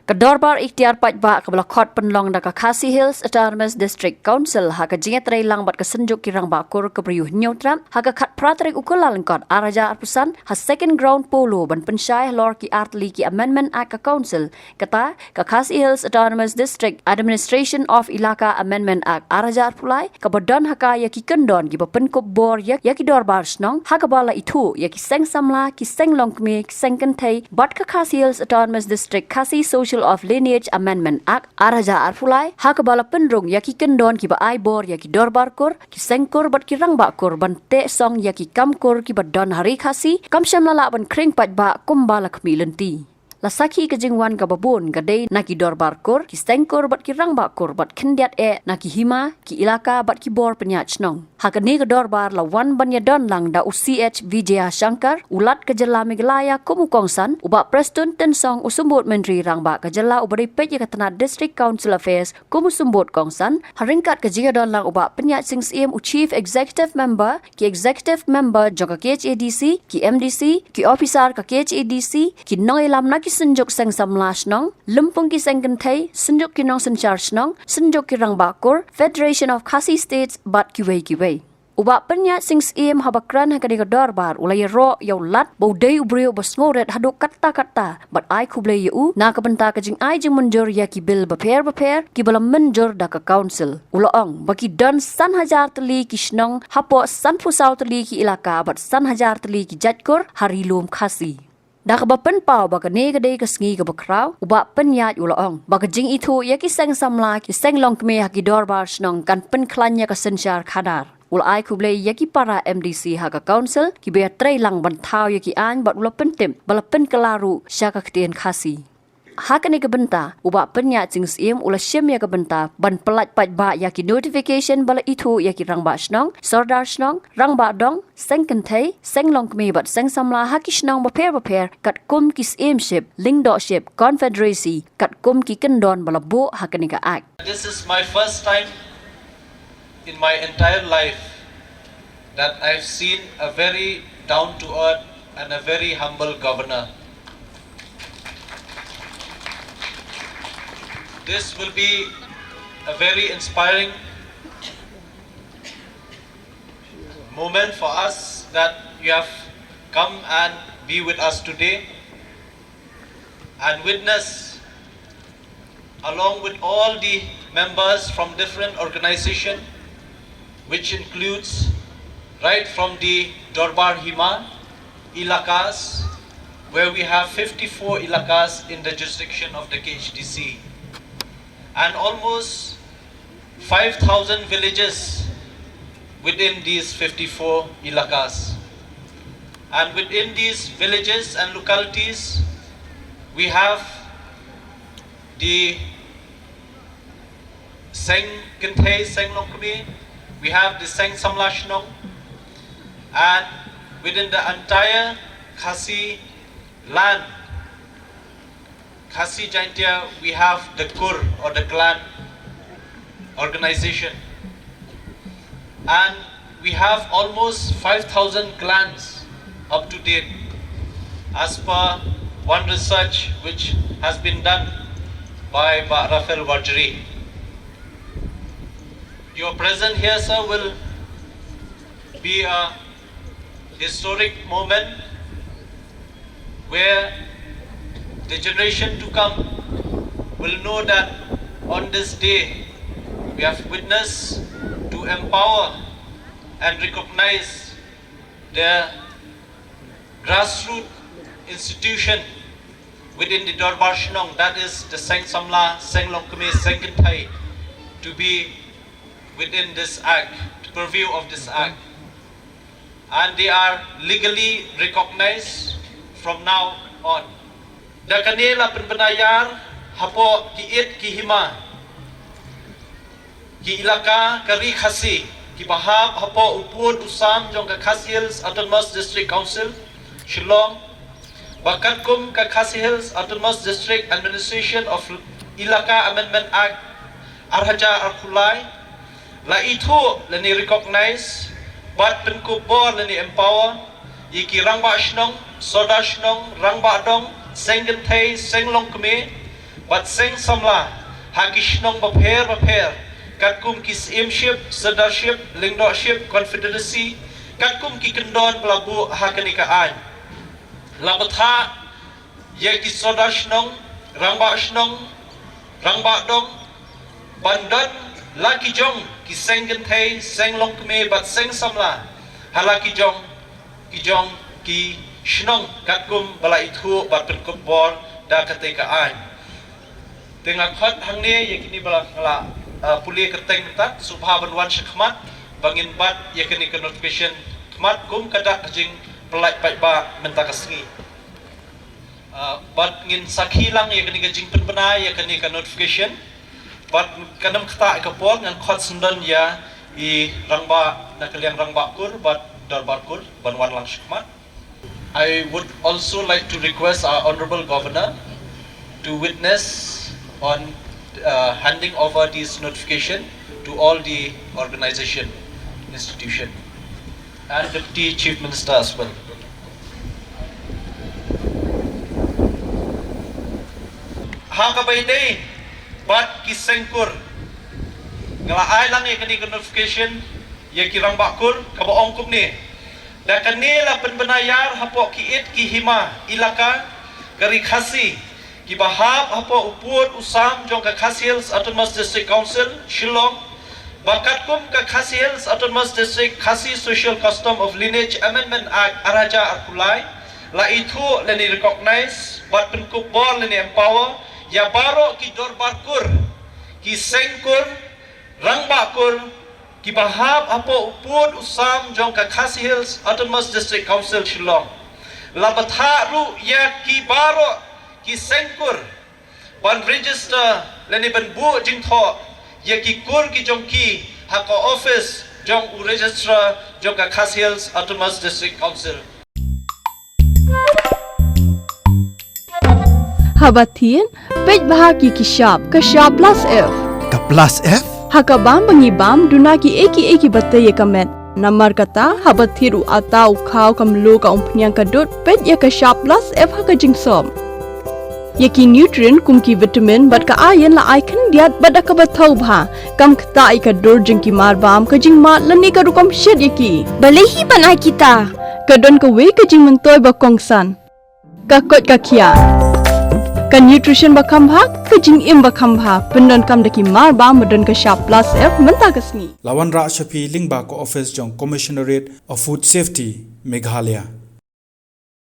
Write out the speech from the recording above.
Ke Dorbar Iktiar Paidbah ke belakot penlong da ke Khasi Hills Autonomous District Council ha ke jingat reilang bat ke senjuk kirang bakur ke periuh neutram ha ke khat pratrik ukula lengkot araja arpusan ha second ground polo ban pensyai lor ki artli ki amendment act ke council kata ke Khasi Hills Autonomous District Administration of Ilaka Amendment Act araja arpulai ke badan ha ka ya ki kendon ki bapenkop bor ya ki Dorbar snong ha ke bala itu ya ki seng samla ki seng longkme ki seng kentai bat ke Khasi Hills Autonomous District Khasi Social of Lineage Amendment Act araja arfulai ha ke bala penrung ya ki kendon ki ba ai bor ya ki Dorbar kor ki sengkor bat ki rangba kor ban te song ya ki kamkor ki badan hari khasi kam shamlala ban kring Paidbah kumbala kmilenti lasaki ke jingwan ka babun gadai na ki Dorbar kor ki sengkor bat ki rangba kor bat khendiat na ki hima ki ilaka bat ki bor penyach nong ha ke ni ke Dorbar lawan banya don lang da UCH Vijaya Shankar ulat ke jela Meghalaya kumu kongsan uba prestun tensong usumbut menteri rangba ke jela ubari pej ya katana District Council Affairs kumu sumbut kongsan haringkat ke jiga don lang uba penyach sing sim chief executive member jongka KHADC ki MDC ki officer ka KHADC ki noilam na ki senjuk seng samlash nong lumpung ki seng kentai senjuk ki nong senchar nong senjuk ki rangba kor Federation of Khasi States bat ki wei uba penya sing sim habakran ha kadika Dorbar ulai ro yau lat bodai ubrio basngoret haduk kata bat ai kublai yu na ka benta ka jing ai jing munjur ya ki bil baper ki balam munjur da ka council ulaong baki dan san hajar teli ki snong hapo san pusau teli ki ilaka bat san hajar teli ki jatkur harilum Khasi da ka bapen pau ba ka ne ka dei ka sngi ka bakraw uba penyat ulaong ba ka jing itu ya ki seng samla ki seng longkme ha ki Dorbar snong kan pen klanya ka senchar khadar ulai kublai yaki para MDC ha ka council ki be trei lang ban thau yaki an bat ula pentim bala pen kelaru syaka ketien Khasi ha ka ni ka Bynta uba penya ching sim ula Shim ya ka Bynta ban pelat Paidbah yaki notification bala itu yaki rangba snong sordar snong rangba dong seng kentai seng longkme bat seng samla ha ki snong baper kat kum ki ship lingdorship confederacy kat kum ki kendon bala bo ha ka ni ka act. This is my first time in my entire life that I've seen a very down-to-earth and a very humble governor. This will be a very inspiring moment for us that you have come and be with us today and witness along with all the members from different organizations, which includes right from the Dorbar Hima ilakas, where we have 54 ilakas in the jurisdiction of the KHDC, and almost 5,000 villages within these 54 ilakas. And within these villages and localities, we have the Seng Kintay, Seng Longkumi, we have the Seng Samlashnong, and within the entire Khasi land, Khasi Jaintia, we have the Kur or the clan organization, and we have almost 5,000 clans up to date as per one research which has been done by Rafael Wajri. Your presence here, sir, will be a historic moment where the generation to come will know that on this day we have witnessed to empower and recognize the grassroots institution within the Dorbar Shnong, that is the Seng Samla, Seng Longkame, Seng Kintai, to be within this act, purview of this act. And they are legally recognized from now on. Da kanila penbenayar hapo kiit ki hima ki ilaka kari Khasi ki bahab hapo upun usam jong ka Khasi Hills Autonomous District Council Shillong bakat kum ka Khasi Hills Autonomous District Administration of Ilaka Amendment Act arhaja arkulai la itu lani recognize bat penkubor lani empower yiki rangba shnong soda shnong rangba dong Seng Gentay, Seng Longkame, but seng samla hagishnong baper katkum ki simship sardarship lingdorship confederacy katkum ki kendon belabu hakanikaan labatha ye ki sodarshnong rangba dong bandan laki jong ki sengen thai seng long kme bat seng samla halaki jong ki shnong katkum bala itu bat penkup bor da katekaan tengah khot hang ne yakini bala ngala puli kerteng tak subha banwan shkhmat bangin bat yakini ke notification khmat kum kadak jing pelai Paidbah mentakasngi bat ngin sakhi lang yakini ke jing penbena yakini ke notification bat kanam khata ke pon ngan khot sundan ya I rangba nakaliang rangba kur bat Dorbar kur banwan lang shkhmat. I would also like to request our Honorable Governor to witness on handing over this notification to all the organization, institution, and Deputy Chief Minister as well. Hakabayday, bat kisengkur, ngalaay lang yung kanina notification, yung kirang bakur, kabaong kum ni. Dan kanila penbenayar hapo kiit kihima ilaka kari khasi kibahab hapo upur usam jong ka Khasi Hills Autonomous District Council Shillong bakat kum ka Khasi Hills Autonomous District Khasi Social Custom of Lineage Amendment Act Araja Arkulai la itu leni recognize bat penkup bor leni empower ya baro ki Dorbar kur ki sengkur rangba kur Kibahab apo upud usam jong ka Khasi Hills Autonomous District Council Shillong. Labatha ru ya kibaro ki sengkur ban register leni ban bu jing tho ya ki kur ki jong ki hako office jong u registrar jong ka Khasi Hills Autonomous District Council. Habatin Paidbah ki kishap ka sharp plus F. Ka plus F? Hakabam bangibam Duna ki eki batte ye kamet namar kata habathiru atau khau kamlu ka umpnyang kadut pet ya ka sharp plus F haka jingsom yaki nutrient kum ki vitamin bat ka iron la icon diat bat ka bathau bha kam khta I ka dur jing ki mar bam ka jing ma lani ka rukom shed yaki balehi banai kita kadon ka we ka jing mentoy ba kongsan ka kot ka khia ka nutrition bakam bha ka jing im bakam bha pendon kam daki mar ba madon ka sharp plus F menta kasni Lawan Ra Shafi Lingba ko office jong Commissionerate of Food Safety Meghalaya